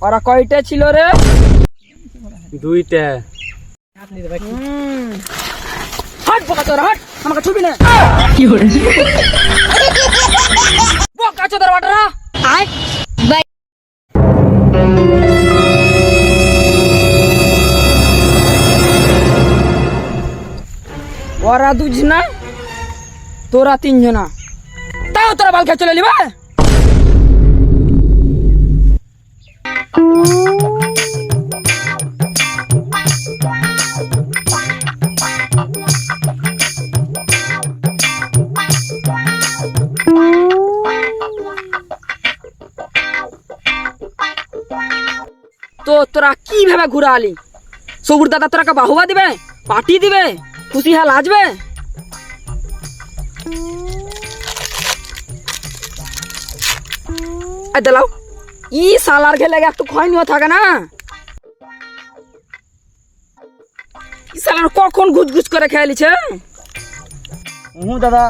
ওরা কয়টা ছিল রে? দুইটা। হাট বোকা তোর, হাট, আমাকে ছুবি না। কি হলো? বোকা চোদার বাটারা। আয় বাই। ওরা দুজনা, তোরা তিনজনা, তাও তোরা বাল খেয়ে চলে নিবা। তো তোরা কি ভেবে ঘুরে আলি? সবুর দাদা তোরা বাহুবা দিবে, পার্টি দিবে, খুশি হাল আসবে? দিলাও ই সালার খেলে একটু খয়নিও থাকে না। ই সালার কখন গুজগুজ করে খেয়ালিছে। দাদা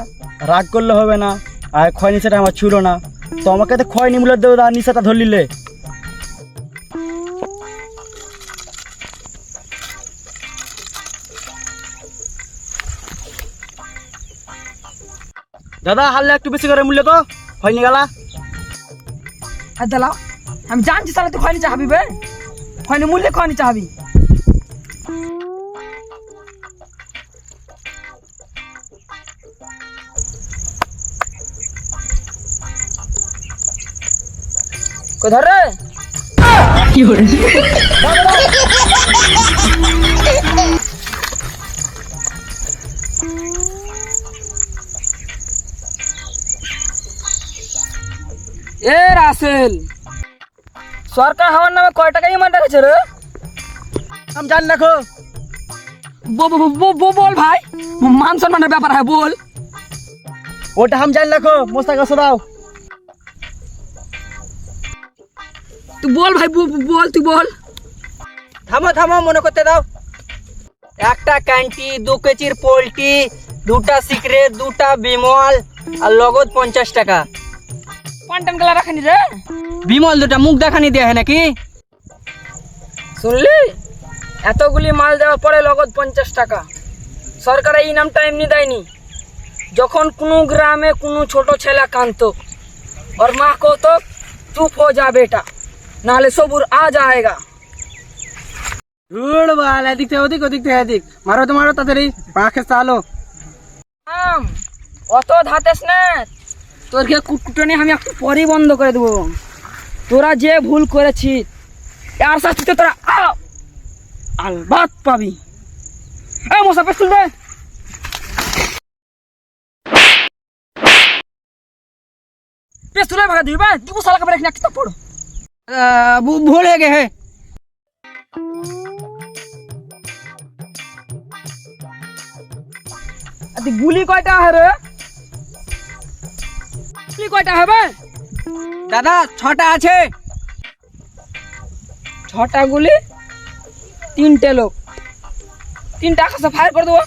রাগ করলে হবে না, আর খয় নিশাটা আমার ছিল না, তো আমাকে তো খয় নিমুলের দেবো দাদা, নিশাটা ধরলিলে। দাদা হারলে একটু বেশি করে মূল্য তো হয়নি গেলা। দিলাও আমি জানছি সালা তুই খয়নি চাহাবি বে, খয়নি মূল্যে খয়নি চাহাবি। কই ধর রে। কি হলো? এ রাসেল, সরকার হওয়ার নামে কয় টাকা ইমান রেখেছে রে? আমি জানি দেখো। বল ভাই, মান সম্মানের ব্যাপার হয়, বল। ওটা আমি জানি দেখো, মোস্তাক আসো দাও। তুই বল ভাই, বল, তুই বল। থামো থামো, মনে করতে দাও। একটা ক্যান্টি, 2 কেজির পোল্ট্রি, 2টা সিগারেট, 2টা বিমল, আর নগদ 50 টাকা। পান্টান গলা রাখেনি রে। বিমল 2টা মুখ দেখানি দেয়া হয় নাকি? শুনলি, এতগুলি মাল দেওয়ার পরে নগদ 50 টাকা। সরকার এই নামটা এমনি দেয়নি। যখন কোনো গ্রামে কোনো ছোট ছেলে কাঁদতো, ওর মা কহতো চুপ হো যা বেটা, নাহলে সবুর আ যায়গা। বাল এদিক থেকে ওদিক, ওদিক থেকে এদিক, মারো তো মারো তাড়াতাড়ি, পাখে চালো। অত ধাতেস না, তোরকে কুটকুটনি আমি একটু পরেই বন্ধ করে দেবো। তোরা যে ভুল করেছিস আর শাস্তি তো তোরা আলবাত পাবি। এ মশা পেছুল দে। পেছুলে ভাগা দিবি, দিব সালাকে বেরে একটা পড়ো। ভুল হয়ে গে। গুলি কয়টা হবে? গুলি কয়টা হবে? দাদা 6টা আছে। 6টা গুলি, 3টে লোক, 3টা আকাশে ফায়ার করে দেবো।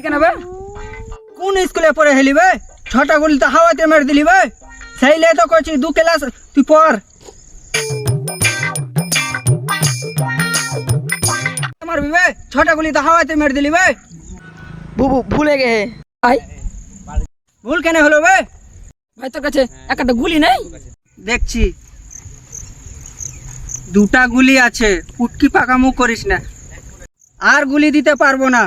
কেন বে? কোন স্কুলে পড়ে হেলিবে? 6টা গুলি তো হাওয়াতে মেরে দিলিবে। সেইলে তো করছি 2 ক্লাস তুই পড়। মারবি বে, 6টা গুলি তো হাওয়াতে মেরে দিলিবে। ভুলে গে ভাই। ভুল কেন হলো বে? ভাই তোর কাছে একটা গুলি নেই? দেখছি 2টা গুলি আছে, পুটকি পাকামো করিস না, আর গুলি দিতে পারবো না।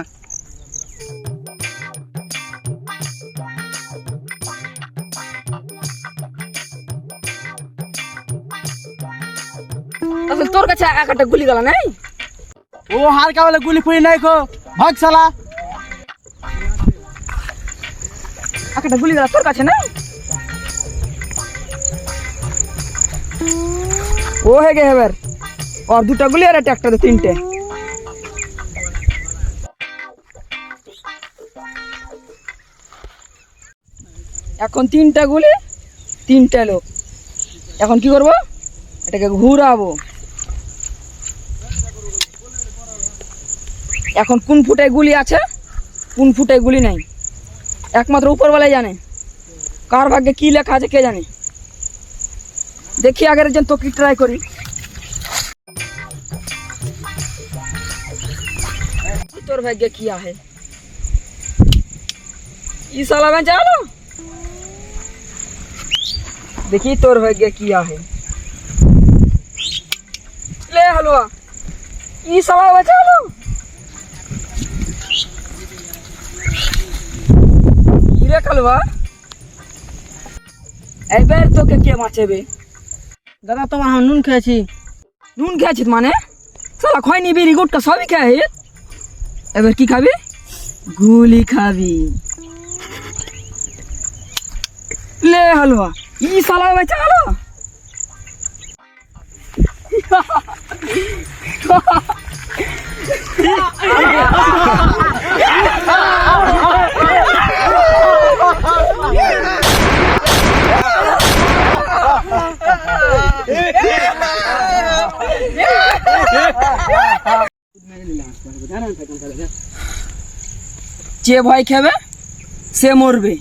আসলে তোর কাছে একটা গুলি গেল নাই? ও হালকা বলে গুলি ফুলি নাই কো, ভাগ শালা। একটা গুলি গেল তোর কাছে নাই? ও হে গে এবার, আর 2টা গুলি আর একটা 3টে। এখন 3টা গুলি, 3টে লোক। এখন কি করবো? এটাকে ঘুরাবো। এখন কোন ফুটে গুলি আছে কোন ফুটে এগুলি নাই, একমাত্র উপরওয়ালাই জানে কার ভাগ্যে কি লেখা আছে কে জানে। দেখি আগের একজন তোকে ট্রাই করি। তোর ভাগ্যে কি আছে? ই साला में चलो देखी तोर भाग्य किया है। ले हलवा ई साला बचा लो। हीरे कलवा এবার তোকে কে মাছেবে? দাদা তোমার নুন খেয়েছি। নুন খেয়েছিস মানে? সালা খয়নি বিড়ি গুটকা সবই খেয়ে, এবার কি খাবি? গুলি খাবি। ले हलवा ई साला बचा लो। যে ভয় খাবে সে মরবে।